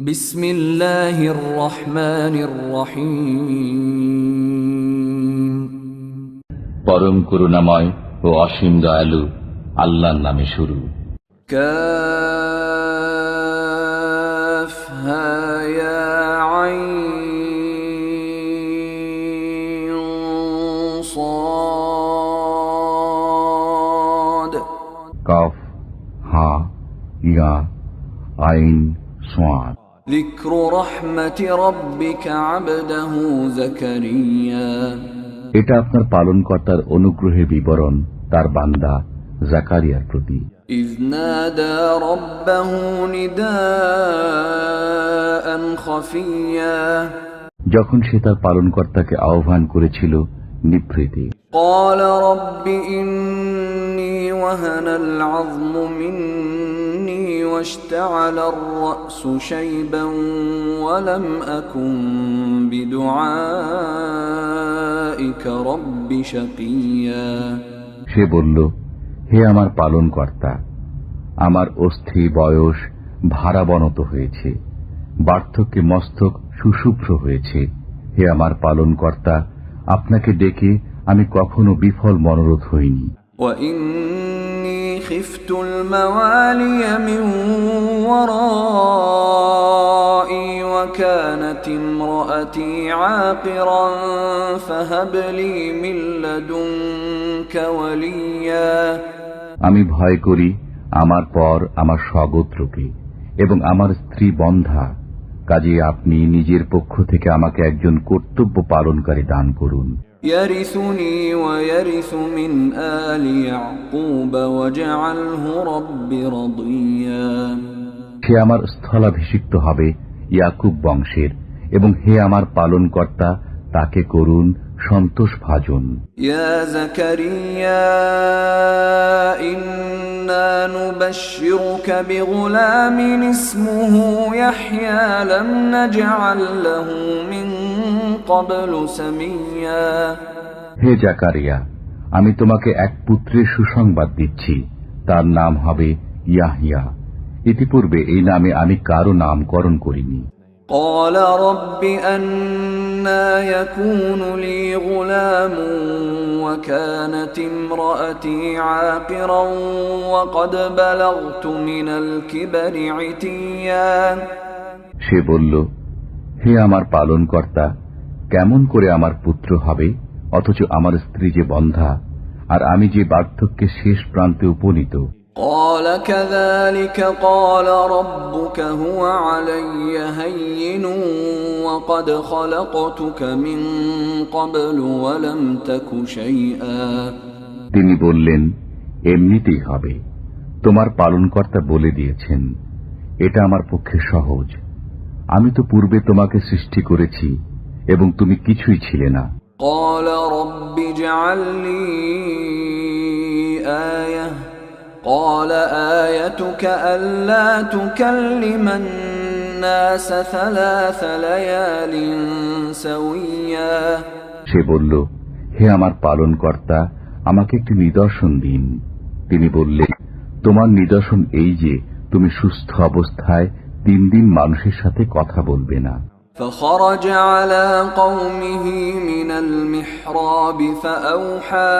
বিসমিল্লাহির রহমানির রহিম। পরম করুণাময় ও অসীম দয়ালু আল্লাহর নামে শুরু। কাফ হা ইয়া আইন সাদ। কাফ হা ইয়া আইন সাদ। যিকরু রাহমাতি রাব্বিকা আবদাহু যাকারিয়া। এটা আপনার পালনকর্তার অনুগ্রহের বিবরণ তার বান্দা জাকারিয়ার প্রতি। ইয নাদা রাব্বাহু নিদাআন খাফিয়্যা। যখন সে তার পালনকর্তাকে আহ্বান করেছিল নিভৃতে। قال رب إني وهن العظم مني واشتعل الرأس شيبا ولم أكن بدعائك رب شقيا। সে বলল, হে আমার পালনকর্তা, আমার অস্থি বয়স ভারাবনত হয়েছে, বার্ধক্যে মস্তক সুশুভ্র হয়েছে। হে আমার পালনকর্তা, আপনাকে ডেকে আমি কখনো বিফল মনোরথ হইনি। وإني خفت الموالي من ورائي وكانت امرأتي عاقرا فهب لي من لدنك وليا। আমি ভয় করি আমার পর আমার স্বগোত্রকে এবং আমার স্ত্রী বন্ধা, কাজে আপনি নিজের পক্ষ থেকে আমাকে একজন কর্তব্য পালনকারী দান করুন। يرثني ويرث من آل يعقوب واجعله رب رضيا। সে আমার স্থলাভিষিক্ত হবে ইয়াকুব বংশের, এবং হে আমার পালনকর্তা তাকে করুন সন্তোষ ভাজন। يا زكريا إنا نبشرك بغلام اسمه يحيى لم نجعل له من قبل سميا। হে জাকারিয়া, আমি তোমাকে এক পুত্রের সুসংবাদ দিচ্ছি, তার নাম হবে ইয়াহিয়া। ইতিপূর্বে এই নামে আমি কারো নামকরণ করিনি। قال رب أنى يكون لي غلام وكانت امرأتي عاقرا وقد بلغت من الكبر عتيا। সে বলল, হে আমার পালনকর্তা, কেমন করে আমার পুত্র হবে, অথচ আমার স্ত্রী যে বন্ধা, আর আমি যে বার্ধক্যের শেষ প্রান্তে উপনীত। قال كذلك قال ربك هو علي هين وقد خلقتك من قبل ولم تك شيئا। তিনি বললেন, এমনিতেই হবে, তোমার পালনকর্তা বলে দিয়েছেন, এটা আমার পক্ষে সহজ। আমি তো পূর্বে তোমাকে সৃষ্টি করেছি এবং তুমি কিছুই ছিলে না। قال رب اجعل لي آية قال آيتك ألا تكلم الناس ثلاث ليال سويا। সে বলল, হে আমার পালনকর্তা, আমাকে একটি নিদর্শন দিন। তিনি বললেন, তোমার নিদর্শন এই যে তুমি সুস্থ অবস্থায় 3 দিন মানুষের সাথে কথা বলবে না। فخرج على قومه من المحراب فأوحى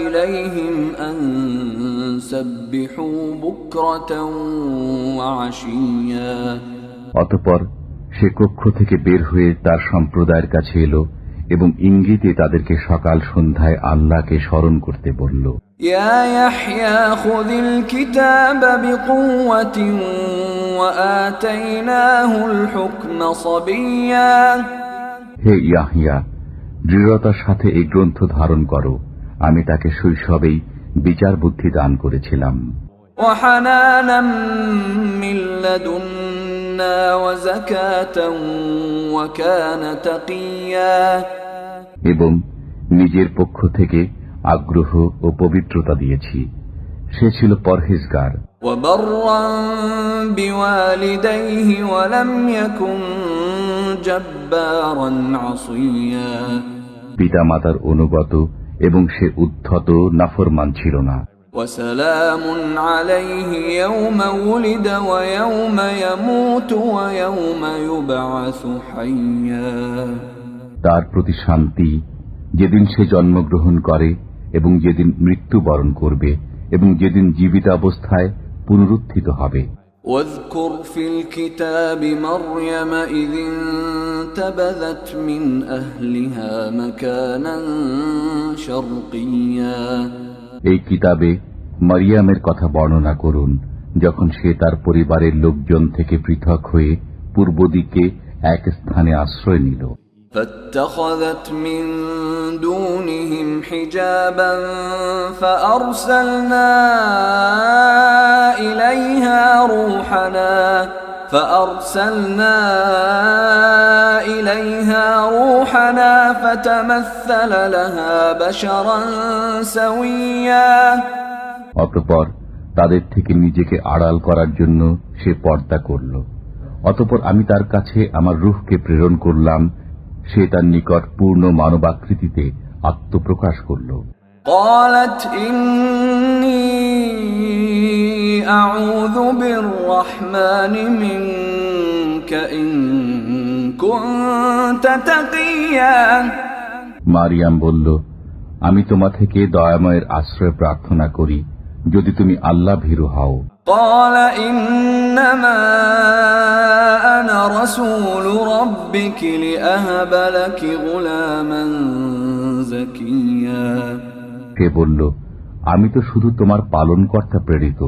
إليهم أن سبحوا بكرة وعشيا। অতঃপর সে কক্ষ থেকে বের হয়ে তার সম্প্রদায়ের কাছে এলো এবং ইঙ্গিতে তাদেরকে সকাল সন্ধ্যায় আল্লাহকে স্মরণ করতে বলল। يا يحيى خذ الكتاب بقوة وآتيناه الحكم صبيا। হে ইয়াহিয়া, দৃঢ়তার সাথে এই গ্রন্থ ধারণ করো, আমি তাকে শৈশবেই বিচার বুদ্ধি দান করেছিলাম। وحنانا من لدنا وزكاة وكان تقيا। এবং নিজের পক্ষ থেকে আগ্রহ ও পবিত্রতা দিয়েছি, সে ছিল পরহেজগার। وبرا بوالديه ولم يكن جبارا عصيا। পিতা মাতার অনুগত এবং সে উদ্ধত নাফরমান ছিল না। وسلام عليه يوم ولد ويوم يموت ويوم يبعث حيا তার প্রতি শান্তি যেদিন সে জন্মগ্রহণ করে এবং যেদিন মৃত্যুবরণ করবে এবং যেদিন জীবিত অবস্থায় পুনরুত্থিত হবে। واذكر في الكتاب مريم إذ انتبذت من أهلها مكانا شرقيا এই কিতাবে মারিয়ামের কথা বর্ণনা করুন, যখন সে তার পরিবারের লোকজন থেকে পৃথক হয়ে পূর্ব দিকে এক স্থানে আশ্রয় নিল। فاتخذت من دونهم حجابا فأرسلنا إليها روحنا فتمثل لها بشرا سويا অতঃপর তাদের থেকে নিজেকে আড়াল করার জন্য সে পর্দা করল। অতঃপর আমি তার কাছে আমার রূহকে প্রেরণ করলাম, সে তার নিকট পূর্ণ মানবাকৃতিতে আত্মপ্রকাশ করল। قالت إني أعوذ بالرحمن منك إن كنت تقيا মারিয়াম বলল, আমি তোমা থেকে দয়াময়ের আশ্রয় প্রার্থনা করি যদি তুমি আল্লাহ ভীরু হও। قال إنما أنا رسول ربك لأهب لك غلاما زكيا সে বলল, আমি তো শুধু তোমার পালনকর্তা প্রেরিত,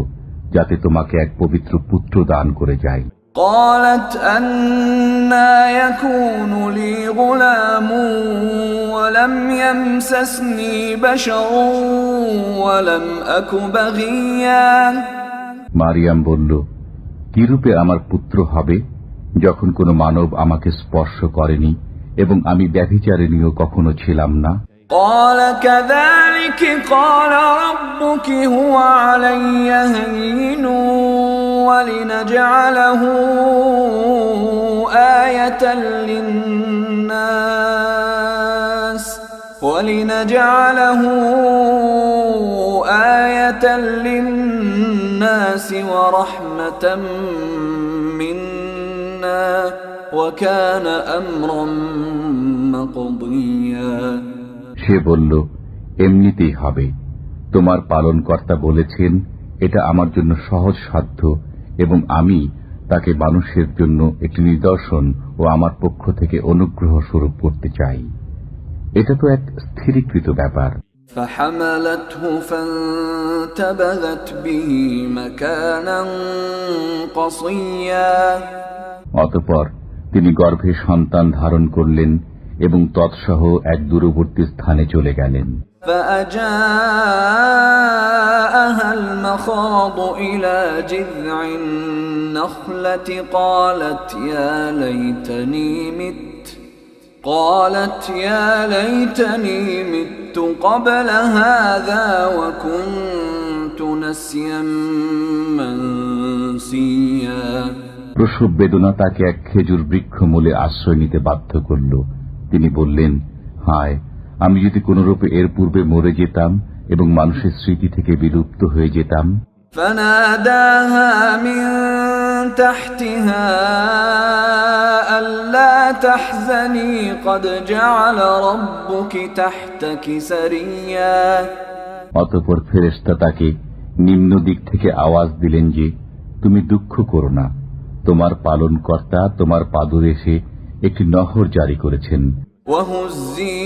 যাতে তোমাকে এক পবিত্র পুত্র দান করে যাই। قالت أنى يكون لي غلام ولم يمسسني بشر ولم أك بغيا মারিয়াম বলল, কিরূপে আমার পুত্র হবে, যখন কোনো মানব আমাকে স্পর্শ করেনি এবং আমি ব্যভিচারিণীও কখনো ছিলাম না। قال كذلك قال ربك هو علي هين ولنجعله آية للناس ورحمة منا وكان أمرا مقضيا সে বলল, এমনিতেই হবে। তোমার পালনকর্তা বলেছেন, এটা আমার জন্য সহজ সাধ্য এবং আমি তাকে মানুষের জন্য একটি নিদর্শন ও আমার পক্ষ থেকে অনুগ্রহ স্বরূপ করতে চাই। এটা তো এক স্থিরীকৃত ব্যাপার। فحملته فانتبذت به مكانا قصيا অতঃপর তিনি গর্ভে সন্তান ধারণ করলেন এবং তৎসহ এক দূরবর্তী স্থানে চলে গেলেন। فأجاءها المخاض إلى جذع النخلة قالت يا ليتني مت قبل هذا وكنت نسيا منسيا প্রসব বেদনা তাকে এক খেজুর বৃক্ষ মূলে আশ্রয় নিতে বাধ্য করল। তিনি বললেন, হায়, আমি যদি কোনরূপে এর পূর্বে মরে যেতাম এবং মানুষের স্মৃতি থেকে বিলুপ্ত হয়ে যেতাম। فناداها من تحتها ألا تحزني قد جعل ربك تحتك سريا অতঃপর ফেরেশতা তাকে নিম্ন দিক থেকে আওয়াজ দিলেন যে, তুমি দুঃখ করো না, তোমার পালনকর্তা তোমার পাদদেশে একটি নহর জারি করেছেন। وهزي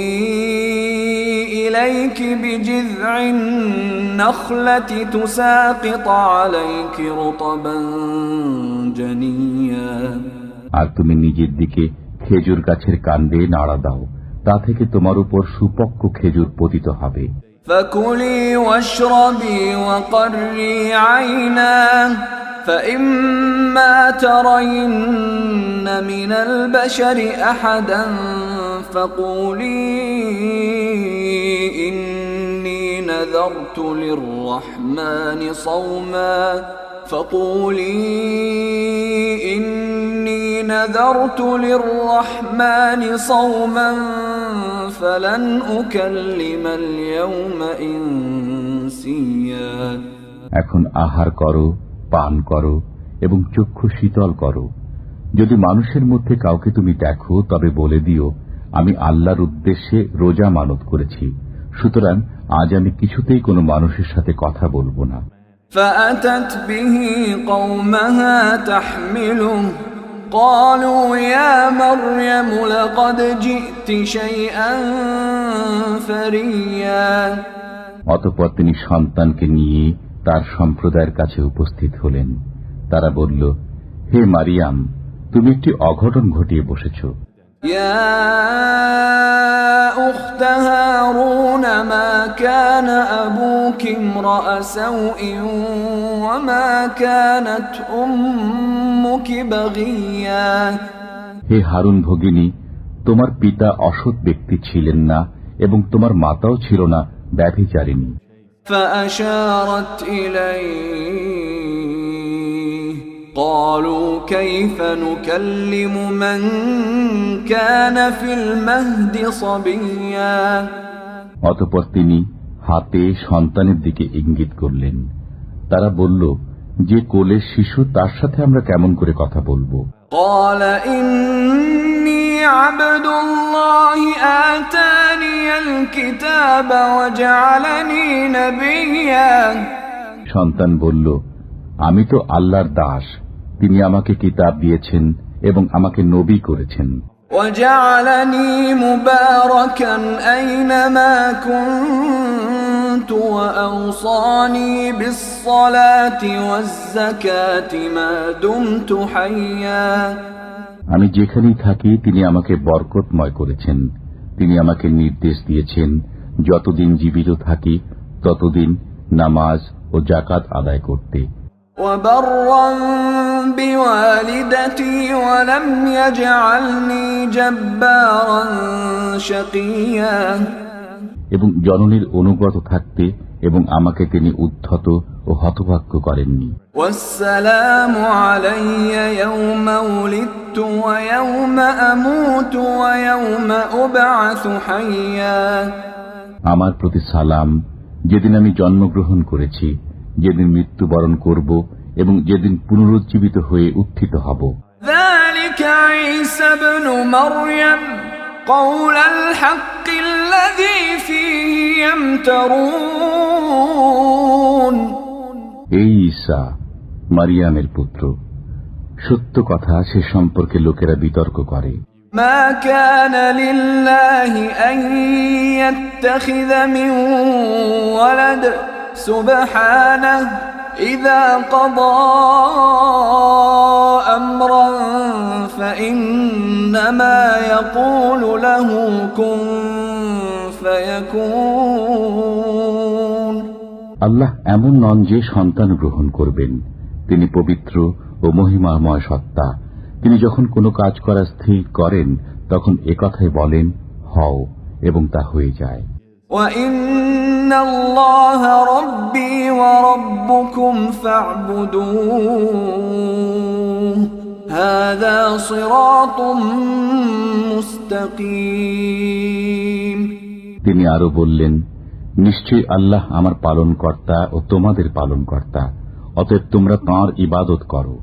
إليك بجذع النخلة تساقط عليك رطبا جنيا আর তুমি নিজের দিকে খেজুর গাছের কাণ্ডে নাড়া দাও, তা থেকে তোমার উপর সুপক্ক খেজুর পতিত হবে। فكلي واشربي وقري عينا فإما ترين من البشر أحدا فقولي إني نذرت للرحمن صوما فلن أكلم اليوم منسيا এখন আহার করো, পান করো এবং চক্ষু শীতল করো। যদি মানুষের মধ্যে কাউকে তুমি দেখো তবে বলে দিও, আমি আল্লাহর উদ্দেশ্যে রোজা মানত করেছি, সুতরাং আজ আমি কিছুতেই কোনো মানুষের সাথে কথা বলবো না। فأتت به قومها تحمله قالوا يا مريم لقد جئت شيئا فريا অতঃপর তিনি সন্তানকে নিয়ে তার সম্প্রদায়ের কাছে উপস্থিত হলেন। তারা বলল, হে মারিয়াম, তুমি একটি অঘটন ঘটিয়ে বসেছ। يا أخت هارون ما كان أبوك امرأ سوء وما كانت أمك بغيا হে হারুন ভগিনী, তোমার পিতা অসৎ ব্যক্তি ছিলেন না এবং তোমার মাতাও ছিল না ব্যভিচারিণী। فأشارت إليه قالوا كيف نكلم من كان في المهد صبيا অতঃপর তিনি হাতে সন্তানের দিকে ইঙ্গিত করলেন। তারা বলল, যে কোলের শিশু তার সাথে আমরা কেমন করে কথা বলবো? قال إني عبد الله آتاني الكتاب وجعلني نبيا সন্তান বলল, আমি তো আল্লাহর দাস, তিনি আমাকে কিতাব দিয়েছেন এবং আমাকে নবী করেছেন। وجعلني مباركا أينما كنت وأوصاني بالصلاة والزكاة ما دمت حيا আমি যেখানেই থাকি তিনি আমাকে বরকতময় করেছেন। তিনি আমাকে নির্দেশ দিয়েছেন, যতদিন জীবিত থাকি ততদিন নামাজ ও যাকাত আদায় করতে। وبرا بوالدتي ولم يجعلني جبارا شقيا এবং জননীর অনুগত থাকতে এবং আমাকে তিনি উদ্ধত ও হতভাগ্য করেননি। والسلام علي يوم ولدت ويوم أموت ويوم أبعث حيا আমার প্রতি সালাম, যেদিন আমি জন্মগ্রহণ করেছি, যেদিন মৃত্যুবরণ করব এবং যেদিন পুনরুজ্জীবিত হয়ে উত্থিত হব। ذلك عيسى ابن مريم قول الحق الذي فيه يمترون এই ঈসা মারিয়ামের পুত্র, সত্য কথা সে সম্পর্কে লোকেরা বিতর্ক করে। ما كان لله أن يتخذ من ولد سبحانه إذا قضى أمرا فإنما يقول له كن فيكون আল্লাহ এমন নন যে সন্তান গ্রহণ করবেন। তিনি পবিত্র ও মহিমাময় সত্তা। তিনি যখন কোনো কাজ করা স্থির করেন তখন একথাই বলেন, হও, এবং তা হয়ে যায়। وَإِنَّ اللَّهَ رَبِّي وَرَبُّكُمْ فَاعْبُدُوهُ هَذَا صِرَاطٌ مُسْتَقِيمٌ তিনি আরো বললেন, নিশ্চয়ই আল্লাহ আমার পালনকর্তা ও তোমাদের পালনকর্তা, অতএব তোমরা তাঁর ইবাদত করো,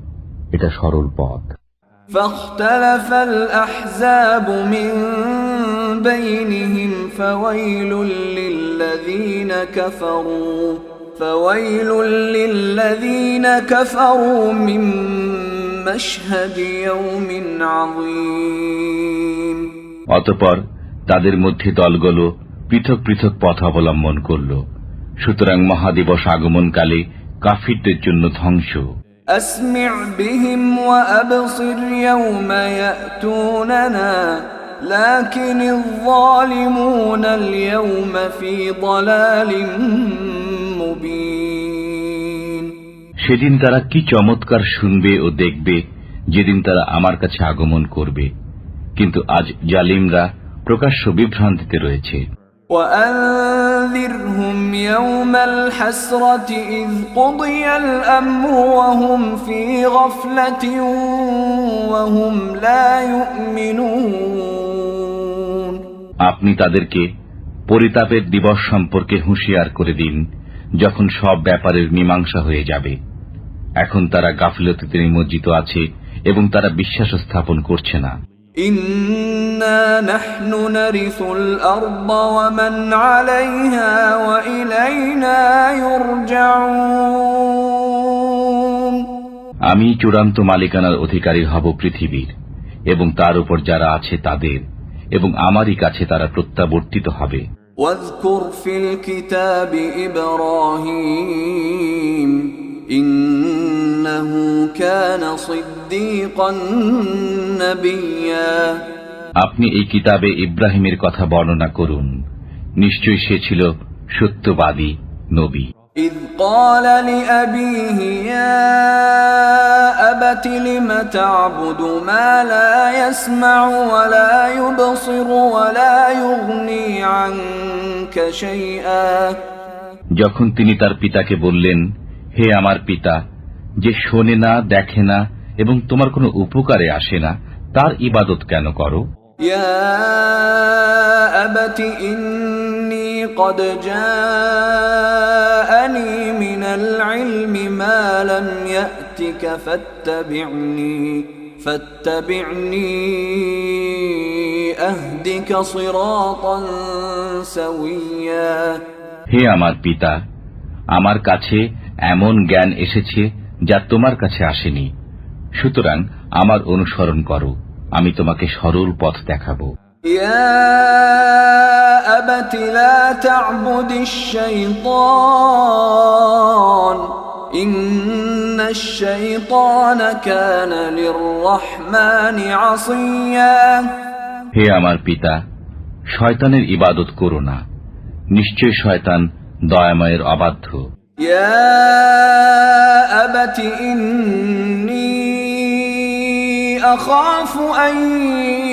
এটা সরল পথ। فاختلف الأحزاب من بينهم فويل للذين كفروا من مشهد يوم عظيم অতঃপর তাদের মধ্যে দলগুলো পৃথক পৃথক পথ অবলম্বন করল। সুতরাং মহাদিবস আগমনকালে কাফিরদের জন্য ধ্বংস। أسمع بهم وأبصر يوم يأتوننا لكن الظالمون اليوم في ضلال مبين সেদিন তারা কি চমৎকার শুনবে ও দেখবে, যেদিন তারা আমার কাছে আগমন করবে, কিন্তু আজ জালিমরা প্রকাশ্য বিভ্রান্তিতে রয়েছে। وأنذرهم يوم الحسرة إذ قضي الأمر وهم في غفلة وهم لا يؤمنون আপনি তাদেরকে পরিতাপের দিবস সম্পর্কে হুঁশিয়ার করে দিন, যখন সব ব্যাপারের মীমাংসা হয়ে যাবে। এখন তারা গাফিলতিতে নিমজ্জিত আছে এবং তারা বিশ্বাস স্থাপন করছে না। ইন্না নাহনু নারিসুল আরদ ওয়া মান আলাইহা ওয়া ইলাইনা ইউরজাউন। আমি চূড়ান্ত মালিকানার অধিকারী হব পৃথিবীর এবং তার উপর যারা আছে তাদের, এবং আমারই কাছে তারা প্রত্যাবর্তিত হবে। ওয়াযকুর ফিল কিতাবি ইব্রাহিম ইন্নাহু কানা সিদ্দীকান নাবিয়্যা। আপনি এই কিতাবে ইব্রাহিমের কথা বর্ণনা করুন, নিশ্চয়ই সে ছিল সত্যবাদী নবী। إذ قال لأبيه يا أبت لم تعبد ما لا يسمع ولا يبصر ولا يغني عنك شيئا। যখন তিনি তার পিতাকে বললেন, হে আমার পিতা, যে শোনে না, দেখে না এবং তোমার কোনো উপকারে আসে না, তার ইবাদত কেন করো? يا أبت إني قد جاءني من العلم ما لم يأتك فاتبعني أهدك صراطا سويا। হে আমার পিতা, আমার কাছে এমন জ্ঞান এসেছে যা তোমার কাছে আসেনি, সুতরাং আমার অনুসরণ করো, আমি তোমাকে সরল পথ দেখাবো। يا أبت لا تعبد الشيطان إن الشيطان كان للرحمن عصيا। হে আমার পিতা, শয়তানের ইবাদত করো না, নিশ্চয় শয়তান দয়াময়ের অবাধ্য। يا أبت إني أخاف أن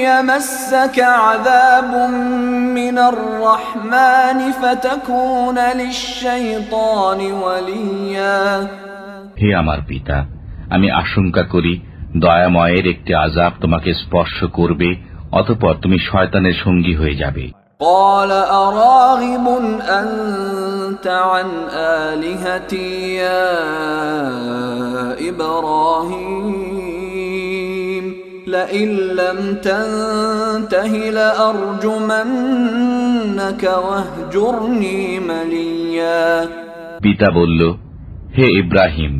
يمسك عذاب من الرحمن فتكون للشيطان وليا। হে আমার পিতা, আমি আশঙ্কা করি দয়াময়ের একটি আযাব তোমাকে স্পর্শ করবে, অতঃপর তুমি শয়তানের সঙ্গী হয়ে যাবে। قال أراغب أنت عن آلهتي يا إبراهيم لئن لم تنته لأرجمنك واهجرني مليا। পিতা বলল, হে ইব্রাহিম,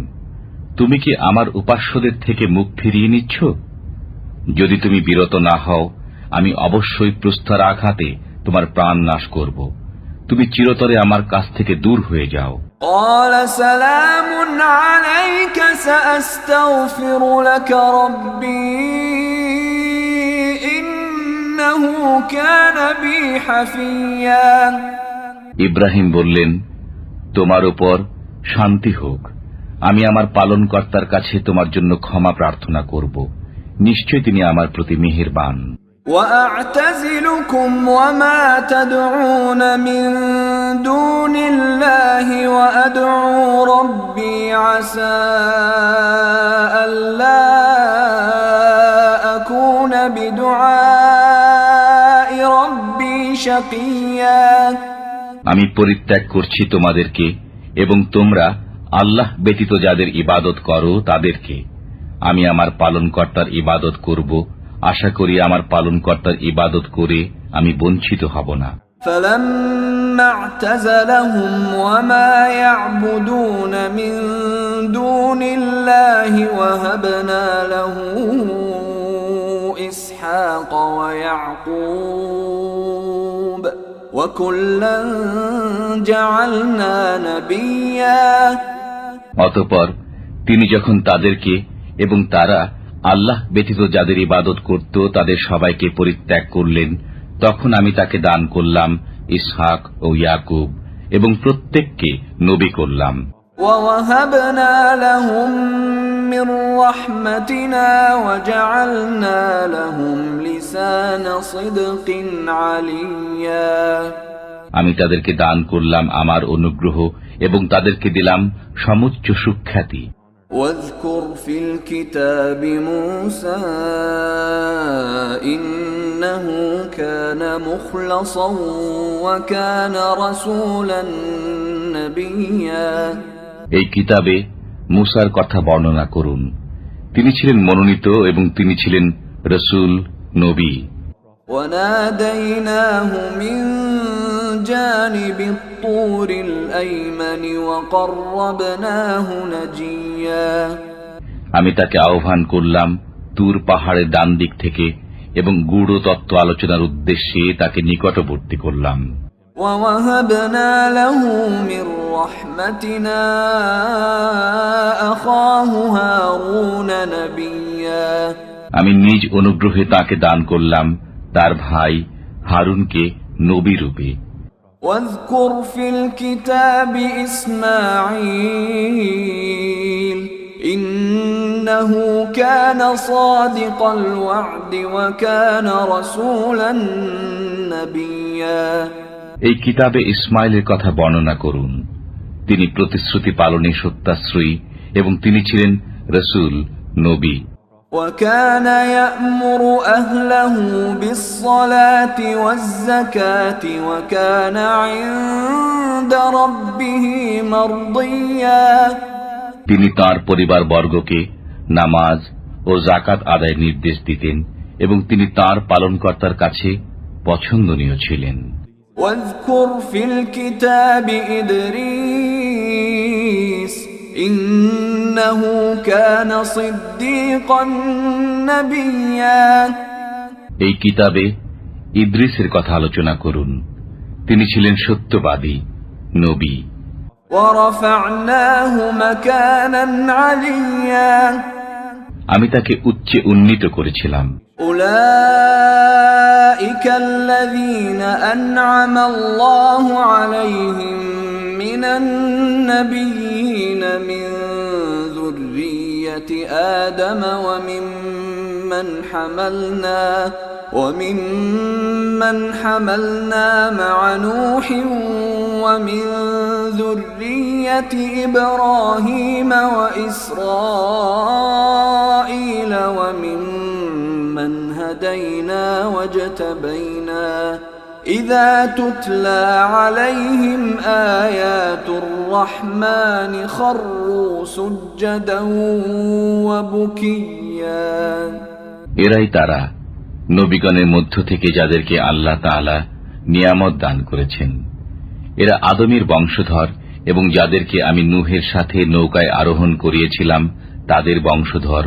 তুমি কি আমার উপাস্যদের থেকে মুখ ফিরিয়ে নিচ্ছ? যদি তুমি বিরত না হও, আমি অবশ্যই প্রস্তর আঘাতে তোমার প্রাণ নাশ করব। তুমি চিরতরে আমার কাছ থেকে দূর হয়ে যাও। قال سلام عليك سأستغفر لك ربي إنه كان بي حفيا। ইব্রাহিম বললেন, তোমার উপর শান্তি হোক, আমি আমার পালনকর্তার কাছে তোমার জন্য ক্ষমা প্রার্থনা করব, নিশ্চয় তিনি আমার প্রতি মেহেরবান। وأعتزلكم وما تدعون من دون الله وأدعو ربي عسى ألا أكون بدعاء ربي شقيا। আমি পরিত্যাগ করছি তোমাদেরকে এবং তোমরা আল্লাহ ব্যতীত যাদের ইবাদত করো তাদেরকে। আমি আমার পালনকর্তার ইবাদত করব, আশা করি আমার পালনকর্তার ইবাদত করে আমি বঞ্চিত হব না। فلما اعتزلهم وما يعبدون من دون الله وهبنا له إسحاق ويعقوب وكلا جعلنا نبيا। অতঃপর তিনি যখন তাদেরকে এবং তারা আল্লাহ ব্যতীত যাদের ইবাদত করত তাদের সবাইকে পরিত্যাগ করলেন, তখন আমি তাকে দান করলাম ইসহাক ও ইয়াকুব এবং প্রত্যেককে নবী করলাম। ووهبنا لهم من رحمتنا وجعلنا لهم لسان صدق عليا। আমি তাদেরকে দান করলাম আমার অনুগ্রহ এবং তাদেরকে দিলাম সমুচ্চ সুখ্যাতি। واذكر في الكتاب موسى إنه كان مخلصا وكان رسولا نبيا এই কিতাবে মুসার কথা বর্ণনা করুন। তিনি ছিলেন মনোনীত এবং তিনি ছিলেন রসূল, নবী। وناديناه من جانب الطور الأيمن وقربناه نجيا আমি তাকে আহ্বান করলাম তুর পাহাড়ের ডান দিক থেকে এবং গূঢ় তত্ত্ব আলোচনার উদ্দেশ্যে তাকে নিকটবর্তী করলাম। ووهبنا له من رحمتنا أخاه هارون نبيا আমি নিজ অনুগ্রহে তাকে দান করলাম তার ভাই হারুনকে নবী রূপে। واذكر في الكتاب إسماعيل إنه كان صادق الوعد وكان رسولا نبيا এই কিতাবে ইসমাইলের কথা বর্ণনা করুন। তিনি প্রতিশ্রুতি পালনে সত্যাশ্রয়ী এবং তিনি ছিলেন রসূল, নবী। وكان يأمر أهله بالصلاة والزكاة وكان عند ربه مرضيا তিনি তাঁর পরিবার বর্গকে নামাজ ও যাকাত আদায়ের নির্দেশ দিতেন এবং তিনি তাঁর পালনকর্তার কাছে পছন্দনীয় ছিলেন। واذكر في الكتاب إدريس إنه كان صديقا نبيا এই কিতাবে ইদ্রিসের কথা আলোচনা করুন। তিনি ছিলেন সত্যবাদী, নবী। ورفعناه مكانا عليا আমি তাকে উচ্চে উন্নীত করেছিলাম। أولئك الذين أنعم الله عليهم من النبيين من ذرية آدم وممن حملنا مع نوح ومن ذرية إبراهيم وإسرائيل وممن هدينا واجتبينا إذا تتلى عليهم آيات الرحمن خروا سجدا وبكيا এরাই তারা নবীগণের মধ্য থেকে যাদেরকে আল্লাহ তাআলা নিয়ামত দান করেছেন। এরা আদমের বংশধর এবং যাদেরকে আমি নূহের সাথে নৌকায় আরোহণ করিয়েছিলাম তাদের বংশধর,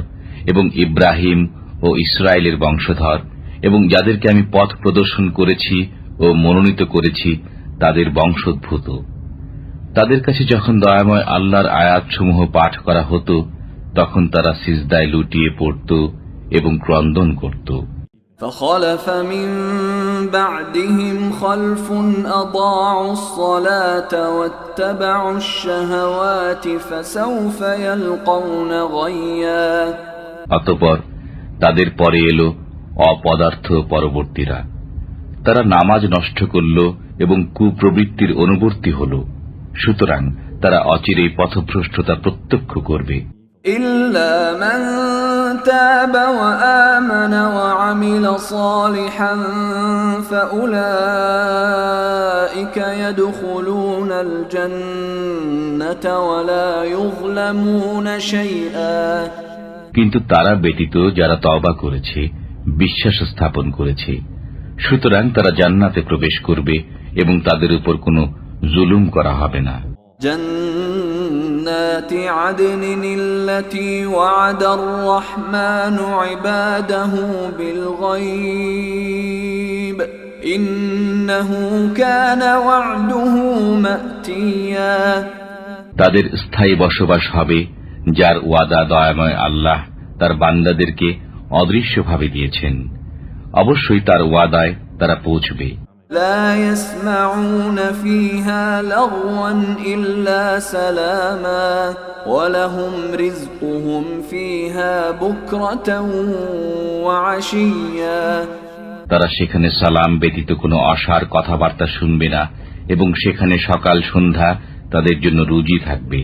এবং ইব্রাহিম ও ইসরায়েলের বংশধর, এবং যাদেরকে আমি পথ প্রদর্শন করেছি ও মনোনীত করেছি তাদের বংশোদ্ভূত। তাদের কাছে যখন দয়াময় আল্লাহর আয়াতসমূহ পাঠ করা হতো তখন তারা সিজদায় লুটিয়ে পড়ত এবং ক্রন্দন করত। فخلف من بعدهم خلف أضاعوا الصلاة واتبعوا الشهوات فسوف يلقون غيا অতঃপর তাদের পরে এলো অপদার্থ পরবর্তীরা। তারা নামাজ নষ্ট করল এবং কুপ্রবৃত্তির অনুবর্তী হল। সুতরাং তারা অচিরেই পথভ্রষ্টতা প্রত্যক্ষ করবে। إلا من تاب وآمن وعمل صالحا فأولئك يدخلون الجنة ولا يظلمون شيئا কিন্তু তারা ব্যতীত যারা তওবা করেছে, বিশ্বাস স্থাপন করেছে, সুতরাং তারা জান্নাতে প্রবেশ করবে এবং তাদের উপর কোনো জুলুম করা হবে না। جنات عدن التي وعد الرحمن عباده بالغيب إنه كان وعده مأتيا তাদের স্থায়ী বসবাস হবে যার ওয়াদা দয়াময় আল্লাহ তার বান্দাদেরকে অদৃশ্যভাবে দিয়েছেন। অবশ্যই তার ওয়াদায় তারা পৌঁছবে। لا يسمعون فيها لغوا إلا سلاما ولهم رزقهم فيها بكرة وعشيا তারা সেখানে সালাম ব্যতীত কোনো অসার কথাবার্তা শুনবে না এবং সেখানে সকাল সন্ধ্যা তাদের জন্য রুজি থাকবে।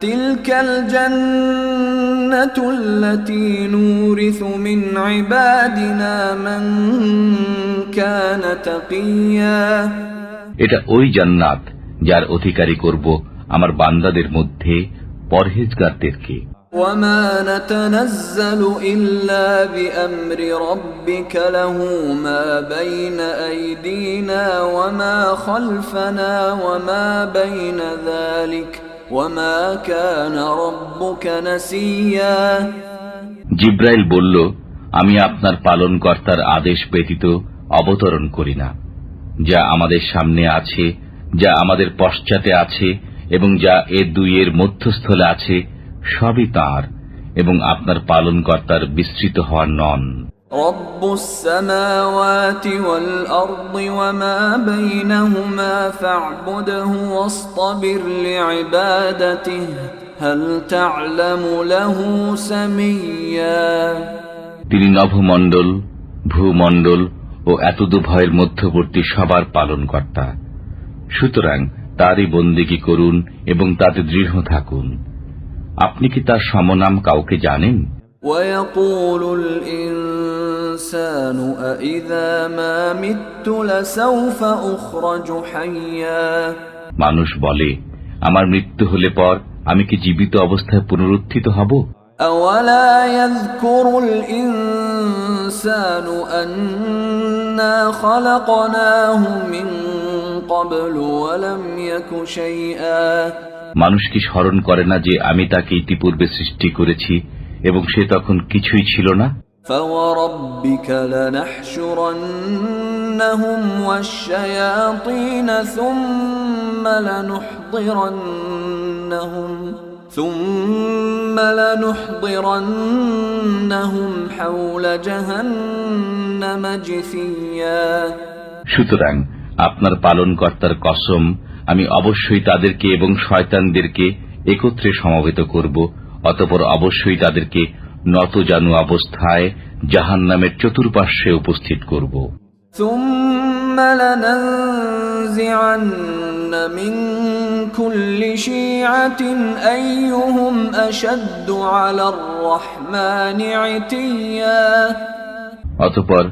تلك الجنة التي نورث من عبادنا من كان تقيا এটা ওই জান্নাত যার অধিকারী করব আমার বান্দাদের মধ্যে পরহেজগারদেরকে। وما نتنزل إلا بأمر ربك له ما بين أيدينا وما خلفنا وما بين ذلك وما كان ربك نسيا। জিব্রাইল বলল, আমি আপনার পালনকর্তার আদেশ ব্যতীত অবতরণ করি না। যা আমাদের সামনে আছে, যা আমাদের পশ্চাতে আছে এবং যা এ দুইয়ের মধ্যস্থলে আছে, সবই তাঁর, এবং আপনার পালনকর্তার বিস্তৃত হওয়ার নন। رب السماوات والأرض وما بينهما فاعبده واصطبر لعبادته هل تعلم له سميا। তিনি নভমণ্ডল, ভূমণ্ডল ও এতদুভয়ের মধ্যবর্তী সবার পালনকর্তা। সুতরাং তারই বন্দেগী করুন এবং তাতে দৃঢ় থাকুন। আপনি কি তার সমনাম কাউকে জানেন? ويقول الإنسان أإذا ما مت لسوف أخرج حيا। মানুষ বলে, আমার মৃত্যু হলে পর আমি কি জীবিত অবস্থায় পুনরুত্থিত হব? أولا يذكر الإنسان أنا خلقناه من قبل ولم يك شيئا। মানুষ কি স্মরণ করে না যে আমি তাকে ইতিপূর্বে সৃষ্টি করেছি এবং সে তখন কিছুই ছিল না? فوربك لنحشرنهم والشياطين ثم لنحضرنهم حول جهنم جثيا। সুতরাং আপনার পালনকর্তার কসম, আমি অবশ্যই তাদেরকে এবং শয়তানদেরকে একত্রে সমবেত করব, অতঃপর অবশ্যই তাদেরকে নতজানু অবস্থায় জাহান্নামের চতুর্পার্শ্বে উপস্থিত করব। ثم لننزعن من كل شيعة أيهم أشد على الرحمن عتيا। অতঃপর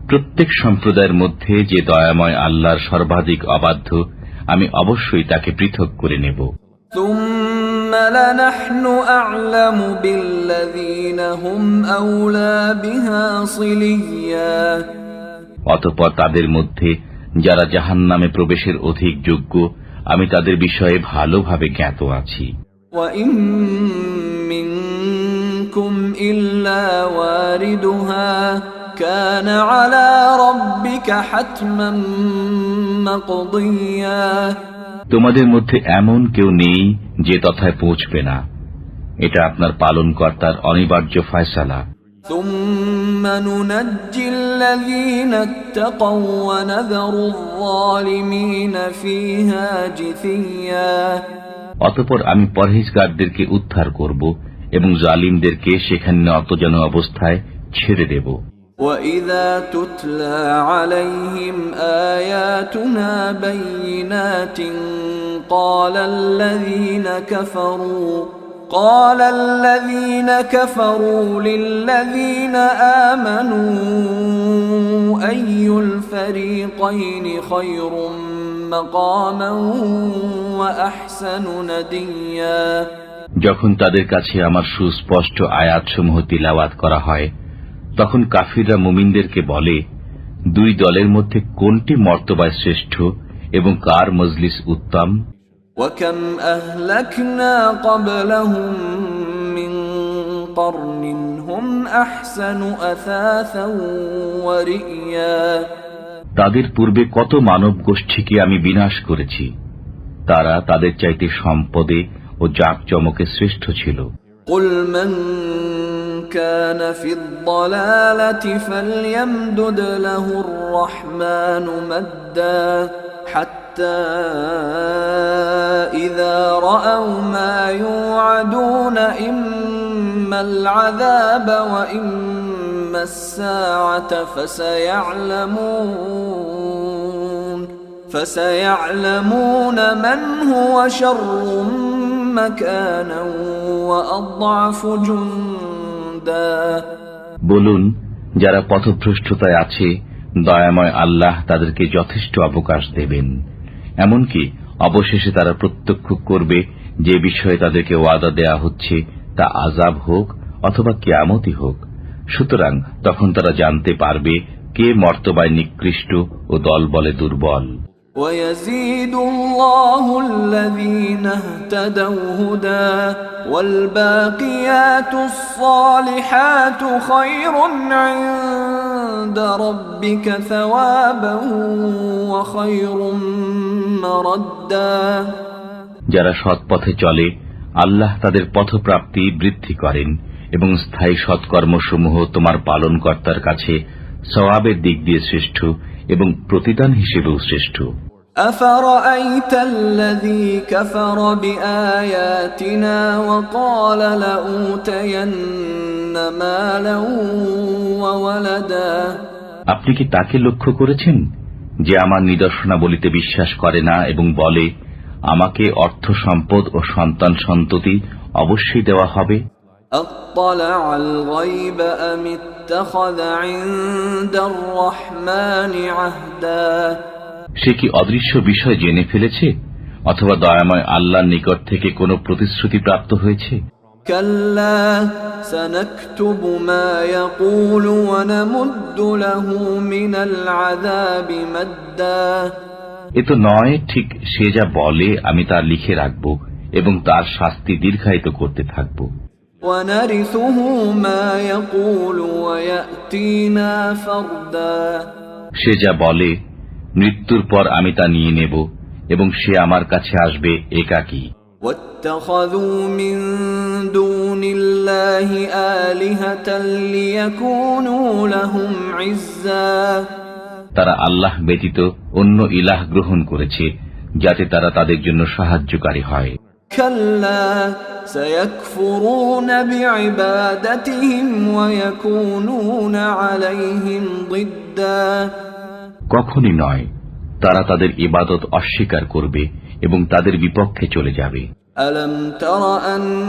প্রত্যেক সম্প্রদায়ের মধ্যে যে দয়াময় আল্লাহর সর্বাধিক অবাধ্য, আমি অবশ্যই তাকে পৃথক করে নেব। ثم لنحن أعلم بالذين هم أولى بها صليا। অতঃপর তাদের মধ্যে যারা জাহান্নামে প্রবেশের অধিক যোগ্য, আমি তাদের বিষয়ে ভালোভাবে জ্ঞাত আছি। وإن منكم إلا واردها كان على ربك حتما مقضيا। তোমাদের মধ্যে এমন কেউ নেই যে তথায় পৌঁছবে না, এটা আপনার পালনকর্তার অনিবার্য ফয়সালা। ثم ننجي الذين اتقوا ونذر الظالمين فيها جثيا। অতঃপর আমি পরহেজগারদেরকে উদ্ধার করব এবং জালিমদেরকে সেখানে নতজানু অবস্থায় ছেড়ে দেব। وَإِذَا تُتْلَى عَلَيْهِمْ آيَاتُنَا بَيِّنَاتٍ قَالَ الَّذِينَ كَفَرُوا لِلَّذِينَ آمَنُوا أَيُّ الْفَرِيقَيْنِ خَيْرٌ مَقَامًا وَأَحْسَنُ نَدِيًّا। যখন তাদের কাছে আমার সুস্পষ্ট আয়াতসমূহ তিলাওয়াত করা হয়, তখন কাফিররা মুমিনদেরকে বলে, দুই দলের মধ্যে কোনটি মর্তবায় শ্রেষ্ঠ এবং কার মজলিস উত্তম। وَكَمْ أَهْلَكْنَا قَبْلَهُمْ مِنْ قَرْنٍ هُمْ أَحْسَنُ أَثَاثًا وَرِئْيًا। তাদের পূর্বে কত মানব গোষ্ঠীকে আমি বিনাশ করেছি, তারা তাদের চাইতে সম্পদে ও জাঁকজমকে শ্রেষ্ঠ ছিল। قُلْ مَنْ كَانَ فِي الضَّلَالَةِ فَلْيَمْدُدْ لَهُ الرَّحْمَنُ مَدًّا حَتَّى إِذَا رَأَوْا مَا يُوعَدُونَ إِمَّا الْعَذَابَ وَإِمَّا السَّاعَةَ فَسَيَعْلَمُونَ مَنْ هُوَ شَرٌّ مَكَانًا وَأَضْعَفُ جُنْدًا। বলুন, যারা পথভ্রষ্টতায় আছে, দয়াময় আল্লাহ তাদেরকে যথেষ্ট অবকাশ দেবেন, এমনকি অবশেষে তারা প্রত্যক্ষ করবে যে বিষয়ে তাদেরকে ওয়াদা দেয়া হচ্ছে তা আযাব হোক অথবা কিয়ামতই হোক। সুতরাং তখন তারা জানতে পারবে কে মর্তবায় নিকৃষ্ট ও দলবলে দুর্বল। وَيَزِيدُ اللَّهُ الَّذِينَ اهْتَدَوْا هُدًى وَالْبَاقِيَاتُ الصَّالِحَاتُ خَيْرٌ عِندَ رَبِّكَ ثَوَابًا وَخَيْرٌ مَّرَدًّا। যারা সৎপথে চলে আল্লাহ তাদের পথপ্রাপ্তি বৃদ্ধি করেন এবং স্থায়ী সৎকর্মসমূহ তোমার পালনকর্তার কাছে সওয়াবের দিক দিয়ে শ্রেষ্ঠ এবং প্রতিদান হিসেবেও শ্রেষ্ঠ। أَفَرَأَيْتَ الَّذِي كَفَرَ بِآيَاتِنَا وَقَالَ لَأُوتَيَنَّ مَالًا وَوَلَدًا। আপনি কি তাকে লক্ষ্য করেছেন যে আমার নিদর্শনাবলিতে বিশ্বাস করে না এবং বলে আমাকে অর্থ সম্পদ ও সন্তান সন্ততি অবশ্যই দেওয়া হবে? أَطَّلَعَ الْغَيْبَ أَمِ اتَّخَذَ عِندَ الرَّحْمَنِ عَهْدًا। সে কি অদৃশ্য বিষয় জেনে ফেলেছে অথবা দয়াময় আল্লাহর নিকট থেকে কোনো প্রতিশ্রুতি প্রাপ্ত হয়েছে? كَلَّا سَنَكْتُبُ مَا يَقُولُ وَنَمُدُّ لَهُ مِنَ الْعَذَابِ مَدًّا। এ তো নয়, ঠিক সে যা বলে আমি তা লিখে রাখব এবং তার শাস্তি দীর্ঘায়িত করতে থাকব। وَنَرِثُهُ مَا يَقُولُ وَيَأْتِينَا فَرْدًا। সে যা বলে মৃত্যুর পর আমি তা নিয়ে নেব এবং সে আমার কাছে আসবে একাকী। وَاتَّخَذُوا مِن دُونِ اللَّهِ آلِهَةً لِيَكُونُوا لَهُمْ عِزًّا। তারা আল্লাহ ব্যতীত অন্য ইলাহ গ্রহণ করেছে যাতে তারা তাদের জন্য সাহায্যকারী হয়। كَلَّا سَيَكْفُرُونَ بِعِبَادَتِهِمْ وَيَكُونُونَ عَلَيْهِمْ ضِدًّا। কখনই নয়, তারা তাদের ইবাদত অস্বীকার করবে এবং তাদের বিপক্ষে চলে যাবে। أَلَمْ تَرَ أَنَّا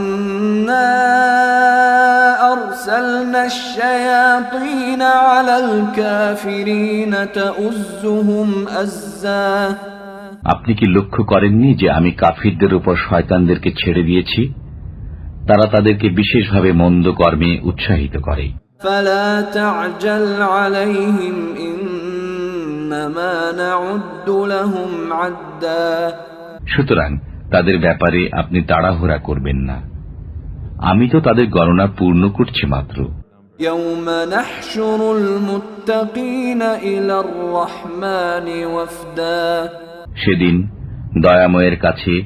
أَرْسَلْنَا الشَّيَاطِينَ عَلَى الْكَافِرِينَ تَؤُزُّهُمْ أَزًّا। আপনি কি লক্ষ্য করেননি যে আমি কাফিরদের উপর শয়তানদেরকে ছেড়ে দিয়েছি? তারা তাদেরকে বিশেষভাবে মন্দ কর্মে উৎসাহিত করে। فَلَا تَعْجَلْ عَلَيْهِمْ إِنَّمَا نَعُدُّ لَهُمْ عَدًّا। সুতরাং তাদের ব্যাপারে আপনি তাড়াহুড়া করবেন না, আমি তো তাদের গণনা পূর্ণ করছি মাত্র। يَوْمَ نَحْشُرُ الْمُتَّقِينَ إِلَى الرَّحْمَنِ وَفْدًا। সেদিন দয়াময়ের কাছে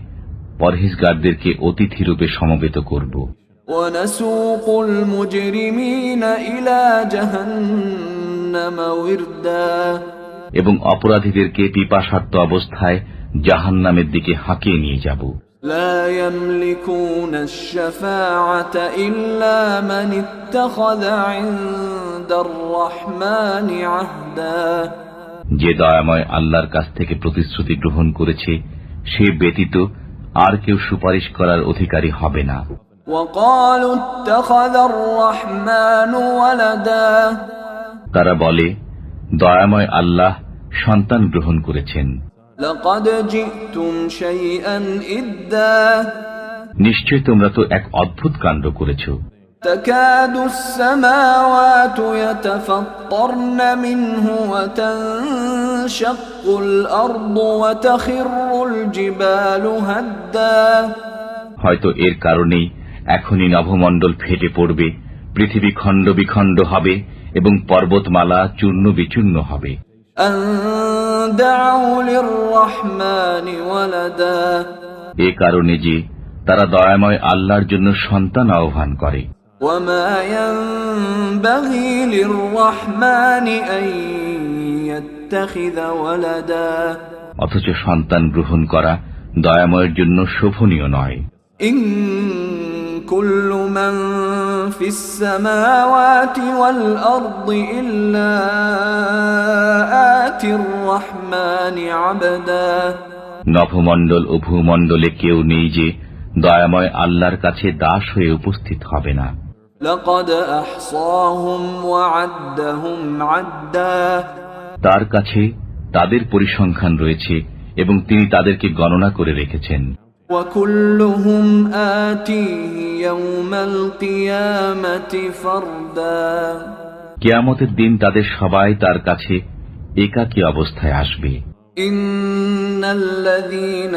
পরহেজগারদেরকে অতিথিরূপে সমবেত করব। وَنَسُوقُ الْمُجْرِمِينَ إِلَى جَهَنَّمَ وِرْدًا। এবং অপরাধীদেরকে পিপাসার্ত অবস্থায় জাহান্নামের দিকে হাঁকিয়ে নিয়ে যাব। لَا يَمْلِكُونَ الشَّفَاعَةَ إِلَّا مَنِ اتَّخَذَ عِندَ الرَّحْمَنِ عَهْدًا। যে দয়াময় আল্লাহর কাছ থেকে প্রতিশ্রুতি গ্রহণ করেছে সে ব্যতীত আর কেউ সুপারিশ করার অধিকারী হবে না। وَقَالُوا اتَّخَذَ الرَّحْمَنُ وَلَدًا। তারা বলে দয়াময় আল্লাহ সন্তান গ্রহণ করেছেন। لَقَدْ جِئْتُمْ شَيْئًا إِدًّا। নিশ্চয় তোমরা তো এক অদ্ভুত কাণ্ড করেছ। تَكَادُ السَّمَاوَاتُ يَتَفَطَّرْنَ مِنْهُ وَتَنشَقُّ الْأَرْضُ وَتَخِرُّ الْجِبَالُ هَدًّا। হয়তো এর কারণেই এখনই নভমণ্ডল ফেটে পড়বে, পৃথিবী খণ্ড বিখণ্ড হবে এবং পর্বতমালা চূর্ণ বিচূর্ণ হবে। أَن دَعَوْا لِلرَّحْمَنِ وَلَدًا। এ কারণে যে তারা দয়াময় আল্লাহর জন্য সন্তান আহ্বান করে। وَمَا يَنبَغِي لِلرَّحْمَنِ أَن يَتَّخِذَ وَلَدًا। অথচ সন্তান গ্রহণ করা দয়াময়ের জন্য শোভনীয় নয়। إِن كُلُّ مَن فِي السَّمَاوَاتِ وَالْأَرْضِ إِلَّا آتِي الرَّحْمَنِ عَبْدًا। নভমণ্ডল ও ভূমণ্ডলে কেউ নেই যে দয়াময় আল্লাহর কাছে দাস হয়ে উপস্থিত হবে না। لَقَدْ أَحْصَاهُمْ وَعَدَّهُمْ عَدًّا। তার কাছে তাদের পরিসংখ্যান রয়েছে এবং তিনি তাদেরকে গণনা করে রেখেছেন। وكلهم آتيه يوم القيامة فردا কিয়ামতের দিন তাদের সবাই তার কাছে একাকী অবস্থায় আসবে। إن الذين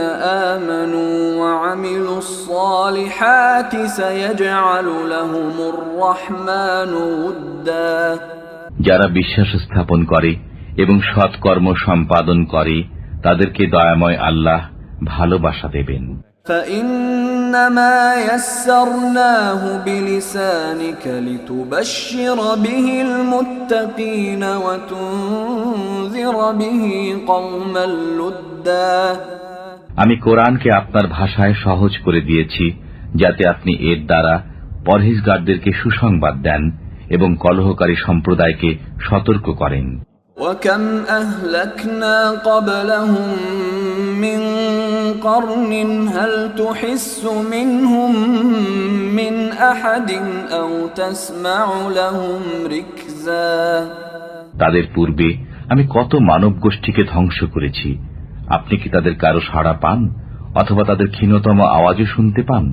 آمنوا وعملوا الصالحات سيجعل لهم الرحمن ودا যারা বিশ্বাস স্থাপন করে এবং সৎকর্ম সম্পাদন করে তাদেরকে দয়াময় আল্লাহ ভালোবাসা দেবেন। فإنما يسرناه بلسانك لتبشر به المتقين وتنذر به قوما لدا আমি কোরআনকে আপনার ভাষায় সহজ করে দিয়েছি যাতে আপনি এর দ্বারা পরহেজগারদেরকে সুসংবাদ দেন এবং কলহকারী সম্প্রদায়কে সতর্ক করেন। وكم أهلكنا قبلهم من قرن هل تحس منهم من أحد أو تسمع لهم ركزا তাদের পূর্বে আমি কত মানব গোষ্ঠীকে ধ্বংস করেছি, আপনি কি তাদের কারো সাড়া পান অথবা তাদের ক্ষীণতম আওয়াজও শুনতে পান?